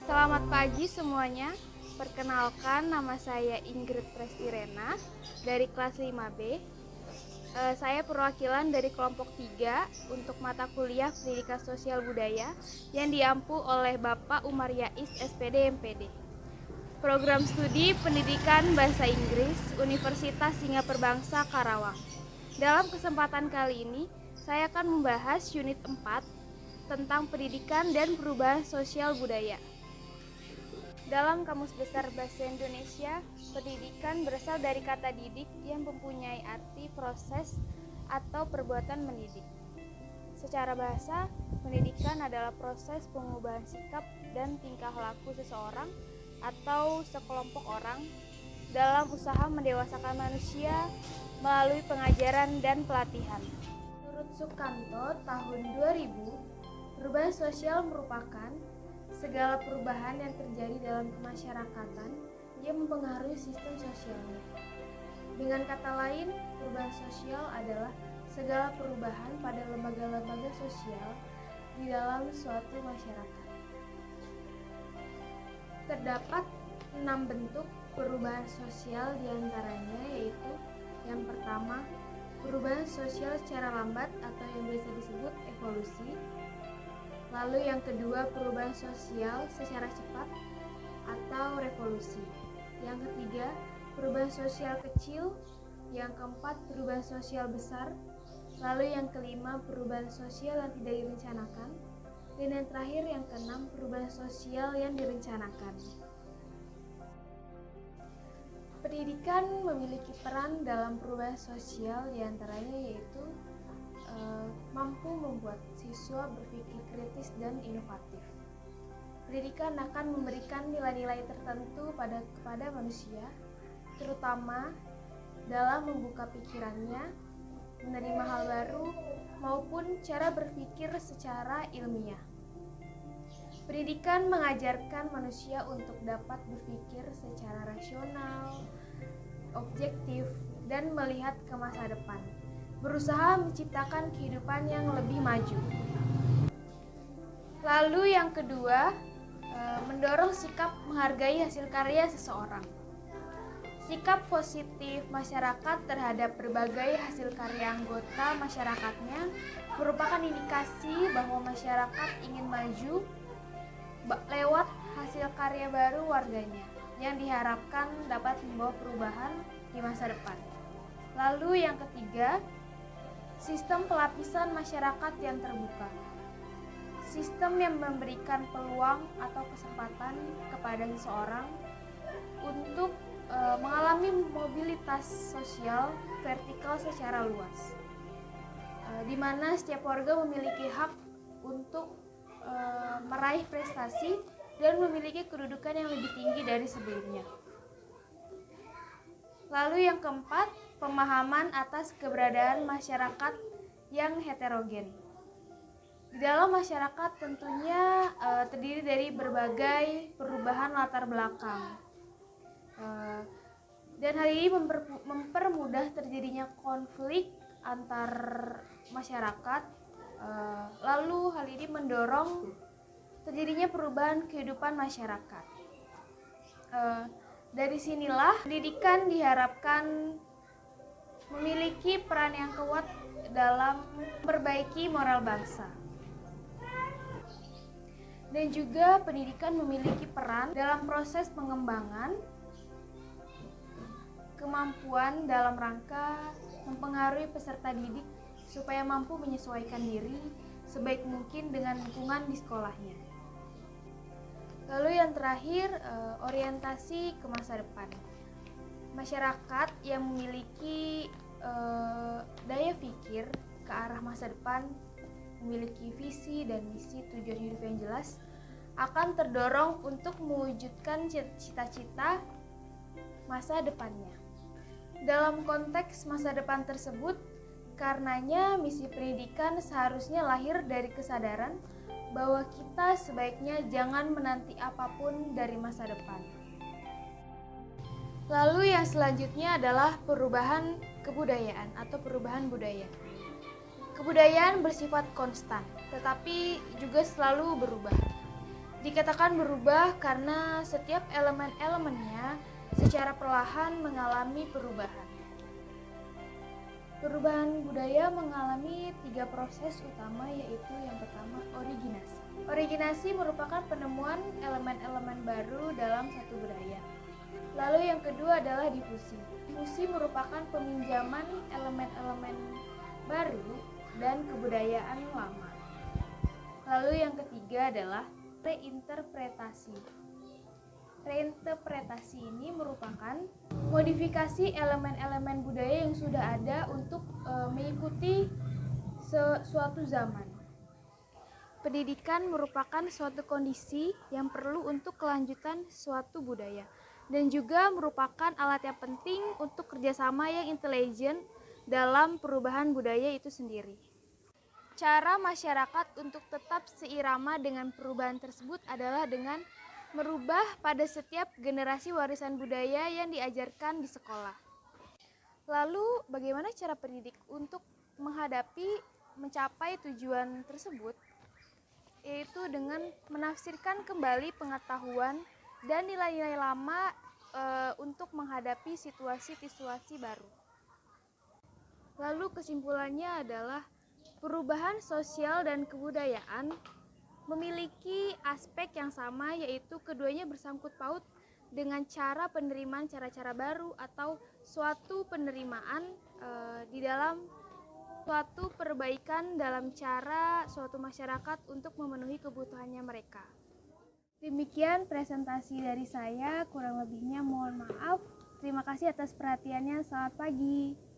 Selamat pagi semuanya. Perkenalkan, nama saya Ingrid Prestirena dari kelas 5B. Saya perwakilan dari kelompok 3 untuk mata kuliah Pendidikan Sosial Budaya yang diampu oleh Bapak Umar Yais, SPD MPD. Program Studi Pendidikan Bahasa Inggris Universitas Singapura Bangsa Karawang. Dalam kesempatan kali ini, saya akan membahas unit 4 tentang pendidikan dan perubahan sosial budaya. Dalam Kamus Besar Bahasa Indonesia, pendidikan berasal dari kata didik yang mempunyai arti proses atau perbuatan mendidik. Secara bahasa, pendidikan adalah proses pengubahan sikap dan tingkah laku seseorang atau sekelompok orang dalam usaha mendewasakan manusia melalui pengajaran dan pelatihan. Menurut Sukanto tahun 2000, perubahan sosial merupakan segala perubahan yang terjadi dalam kemasyarakatan yang mempengaruhi sistem sosialnya. Dengan kata lain, perubahan sosial adalah segala perubahan pada lembaga-lembaga sosial di dalam suatu masyarakat. Terdapat 6 bentuk perubahan sosial diantaranya, yaitu yang pertama, perubahan sosial secara lambat atau yang biasa disebut evolusi. Lalu yang kedua, perubahan sosial secara cepat atau revolusi. Yang ketiga, perubahan sosial kecil. Yang keempat, perubahan sosial besar. Lalu yang kelima, perubahan sosial yang tidak direncanakan. Dan yang terakhir, yang keenam, perubahan sosial yang direncanakan. Pendidikan memiliki peran dalam perubahan sosial, diantaranya yaitu mampu membuat siswa berpikir kritis dan inovatif. Pendidikan akan memberikan nilai-nilai tertentu kepada manusia, terutama dalam membuka pikirannya, menerima hal baru, maupun cara berpikir secara ilmiah. Pendidikan mengajarkan manusia untuk dapat berpikir secara rasional, objektif, dan melihat ke masa depan, berusaha menciptakan kehidupan yang lebih maju. Lalu yang kedua, mendorong sikap menghargai hasil karya seseorang. Sikap positif masyarakat terhadap berbagai hasil karya anggota masyarakatnya merupakan indikasi bahwa masyarakat ingin maju lewat hasil karya baru warganya yang diharapkan dapat membawa perubahan di masa depan. Lalu yang ketiga, sistem pelapisan masyarakat yang terbuka. Sistem yang memberikan peluang atau kesempatan kepada seseorang untuk mengalami mobilitas sosial vertikal secara luas, di mana setiap warga memiliki hak untuk meraih prestasi dan memiliki kedudukan yang lebih tinggi dari sebelumnya. Lalu yang keempat, pemahaman atas keberadaan masyarakat yang heterogen. Di dalam masyarakat tentunya terdiri dari berbagai perubahan latar belakang. Dan hal ini mempermudah terjadinya konflik antar masyarakat. Lalu hal ini mendorong terjadinya perubahan kehidupan masyarakat. Dari sinilah pendidikan diharapkan memiliki peran yang kuat dalam memperbaiki moral bangsa. Dan juga pendidikan memiliki peran dalam proses pengembangan kemampuan dalam rangka mempengaruhi peserta didik supaya mampu menyesuaikan diri sebaik mungkin dengan lingkungan di sekolahnya. Lalu yang terakhir, orientasi ke masa depan. Masyarakat yang memiliki daya pikir ke arah masa depan, memiliki visi dan misi tujuan hidup yang jelas, akan terdorong untuk mewujudkan cita-cita masa depannya. Dalam konteks masa depan tersebut, karenanya misi pendidikan seharusnya lahir dari kesadaran bahwa kita sebaiknya jangan menanti apapun dari masa depan. Lalu yang selanjutnya adalah perubahan kebudayaan atau perubahan budaya. Kebudayaan bersifat konstan, tetapi juga selalu berubah. Dikatakan berubah karena setiap elemen-elemennya secara perlahan mengalami perubahan. Perubahan budaya mengalami 3 proses utama, yaitu yang pertama originasi. Originasi merupakan penemuan elemen-elemen baru dalam satu budaya. Lalu yang kedua adalah difusi. Difusi merupakan peminjaman elemen-elemen baru dan kebudayaan lama. Lalu yang ketiga adalah reinterpretasi. Reinterpretasi ini merupakan modifikasi elemen-elemen budaya yang sudah ada untuk mengikuti suatu zaman. Pendidikan merupakan suatu kondisi yang perlu untuk kelanjutan suatu budaya dan juga merupakan alat yang penting untuk kerjasama yang intelijen dalam perubahan budaya itu sendiri. Cara masyarakat untuk tetap seirama dengan perubahan tersebut adalah dengan merubah pada setiap generasi warisan budaya yang diajarkan di sekolah. Lalu bagaimana cara pendidik untuk mencapai tujuan tersebut? Yaitu dengan menafsirkan kembali pengetahuan dan nilai-nilai lama untuk menghadapi situasi-situasi baru. Lalu kesimpulannya adalah perubahan sosial dan kebudayaan memiliki aspek yang sama, yaitu keduanya bersangkut paut dengan cara penerimaan cara-cara baru atau suatu penerimaan di dalam suatu perbaikan dalam cara suatu masyarakat untuk memenuhi kebutuhannya mereka. Demikian presentasi dari saya, kurang lebihnya mohon maaf. Terima kasih atas perhatiannya, selamat pagi.